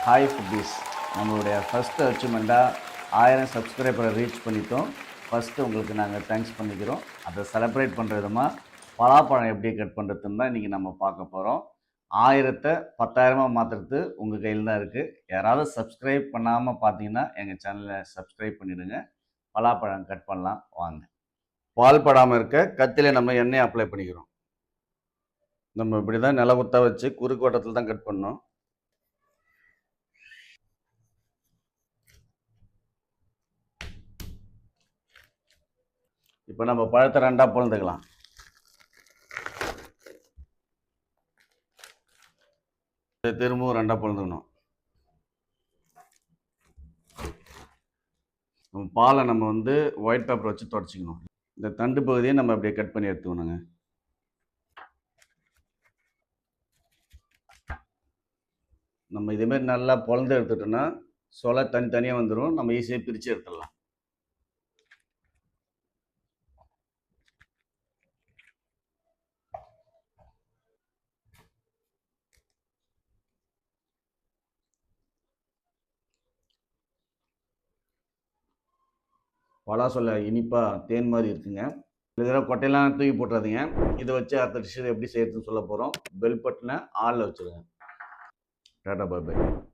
Hi foodies, நம்மளுடைய first அச்சீவ்மெண்ட்டாக 1000 சப்ஸ்கிரைபரை reach பண்ணிட்டோம். First உங்களுக்கு நாங்கள் தேங்க்ஸ் பண்ணிக்கிறோம். அதை செலிப்ரேட் பண்ணுற விதமாக பலாப்பழம் எப்படி கட் பண்ணுறதுன்னு தான் இன்றைக்கி நம்ம பார்க்க போகிறோம். 1000 10,000 மாற்றுறது உங்கள் கையில் தான் இருக்குது. யாராவது சப்ஸ்கிரைப் பண்ணாமல் பார்த்தீங்கன்னா எங்கள் சேனலை சப்ஸ்கிரைப் பண்ணிவிடுங்க. பலாப்பழம் கட் பண்ணலாம் வாங்க. பால் படாமல் இருக்க கத்தியில் நம்ம எண்ணெய் அப்ளை பண்ணிக்கிறோம். நம்ம இப்படி தான் நிலகுத்தா வச்சு குறுக்கு வட்டத்தில் தான் கட் பண்ணோம். இப்போ நம்ம பழத்தை ரெண்டாக பொழுதுக்கலாம். திரும்பவும் ரெண்டாக பொழுதுக்கணும். பாலை நம்ம ஒயிட் பேப்பர் வச்சு தொடச்சிக்கணும். இந்த தண்டு பகுதியை நம்ம அப்படியே கட் பண்ணி எடுத்துக்கணுங்க. நம்ம இதேமாரி நல்லா பொழந்து எடுத்துட்டோம்னா சொலை தனித்தனியாக வந்துடும். நம்ம ஈஸியாக பிரித்து எடுத்துடலாம். பலாசொலை இனிப்பாக தேன் மாதிரி இருக்குங்க. இதில் கொட்டையெல்லாம் தூக்கி போட்டுறாதீங்க. இதை வச்சு அடுத்த டிஷ்ஷு எப்படி செய்யறதுன்னு சொல்ல போகிறோம். பெல் பட்டனை ஆளில் வச்சுருங்க. டாடா பாய் பாய்.